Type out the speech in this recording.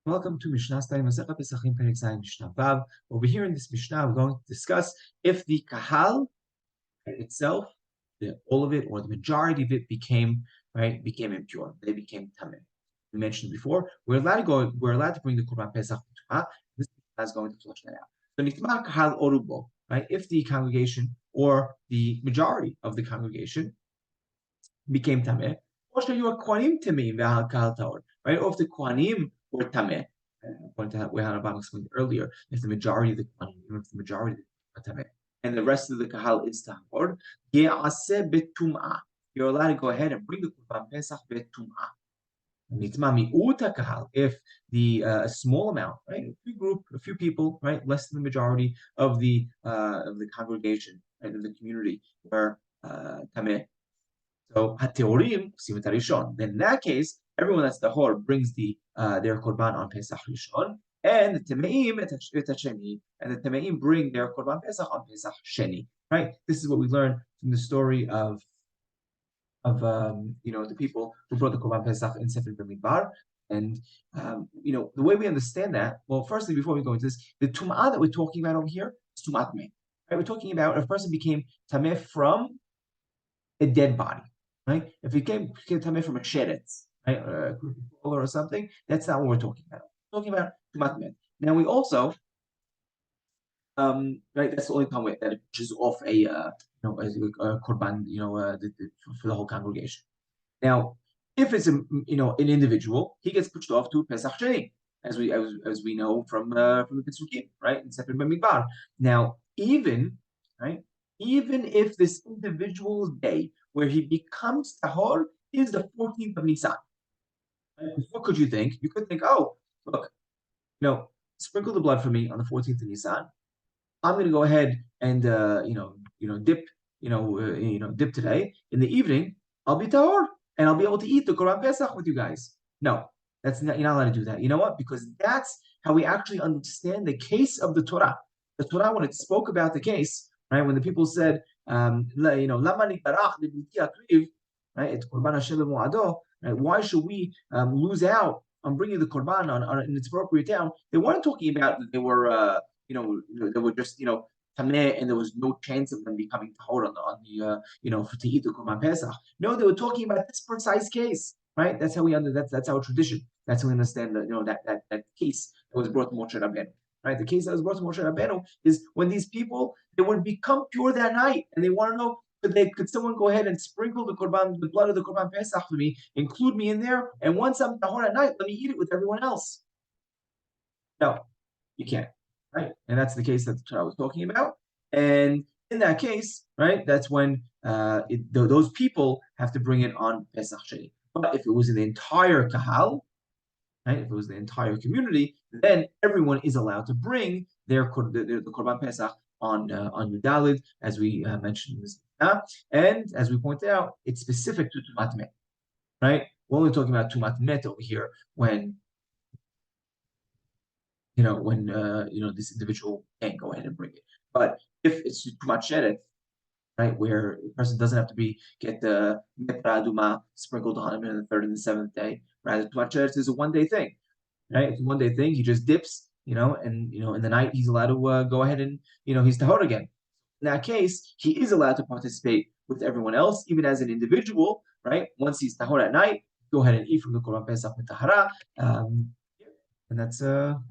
Welcome to Mishna study Masechet Pesachim Perek Zayin Mishnah Vav. Over here in this Mishnah, we're going to discuss if the kahal itself, all of it or the majority of it became impure. They became tameh. We mentioned before, we're allowed to bring the Korban Pesach to This Mishnah is going to flush that out. So nitma kahal orubo, right? If the congregation or the majority of the congregation became tameh, or you are kwanim tameh v'hal kahal taor, right? Or if the kwanim were tameh, according to what Hanabam explained earlier, if the majority of the kwanim, if the majority of the tameh, and the rest of the kahal is tahor, ye'aseh betum'ah. You're allowed to go ahead and bring the Korban Pesach betum'ah. If the small amount, right, a few people, right, less than the majority of the congregation, right, of the community were tameh. So hateorim sivat rishon. Then in that case, everyone that's tahor brings their korban on Pesach Rishon, and the tameim et hasheni, and the tameim bring their korban Pesach on Pesach Sheni. Right. This is what we learn from the story of the people who brought the korban Pesach in Sefer Bamidbar. And the way we understand that, well, firstly, before we go into this, the tum'ah that we're talking about over here is tum'ah tameh. Right. We're talking about if a person became tameh from a dead body. Right? If it came tameh from a sheretz, right, or something, that's not what we're talking about. We're talking about tumat met. Now we also, right, that's the only time that it pushes off a korban, for the whole congregation. Now, if it's an individual, he gets pushed off to Pesach Sheni, as we know from the Pesukim, right, in Sefer Bamidbar. Now, even if this individual's day where he becomes tahor is the 14th of Nisan. What could you think? You could think, oh, look, sprinkle the blood for me on the 14th of Nisan. I'm going to go ahead and dip, dip today. In the evening, I'll be tahor and I'll be able to eat the Korban Pesach with you guys. No, you're not allowed to do that. You know what? Because that's how we actually understand the case of the Torah. The Torah, when it spoke about the case, right, when the people said, right, why should we lose out on bringing the Korban on in its appropriate time? They weren't talking about that they were, they were just, tameh, and there was no chance of them becoming tahor to eat the Korban Pesach. No, they were talking about this precise case, right? That's how that's our tradition. That's how we understand that case that was brought to Moshe Rabbeinu. Right, the case that was brought to Moshe Rabbeinu is when these people, they would become pure that night, and they want to know, could someone go ahead and sprinkle the blood of the Korban Pesach for me, include me in there, and once I'm tahor at night, let me eat it with everyone else. No, you can't. Right, and that's the case that the Torah was talking about. And in that case, right, that's when those people have to bring it on Pesach Sheni. But if it was in the entire kahal, right, if it was the entire community, then everyone is allowed to bring the Korban Pesach on Yudalid, as we mentioned in this. And as we pointed out, it's specific to Tumat Met, right? We're only talking about Tumat Met over here when this individual can't go ahead and bring it. But if it's Tumat Sheret, right, where the person doesn't have to get the Metra Aduma sprinkled on him in the third and the seventh day, rather Tumat Sheret is a one-day thing, right? It's a one-day thing. He just dips, and in the night he's allowed to go ahead and he's tahor again. In that case, he is allowed to participate with everyone else, even as an individual, right? Once he's tahor at night, go ahead and eat from the Korban Pesach with tahara, and that's how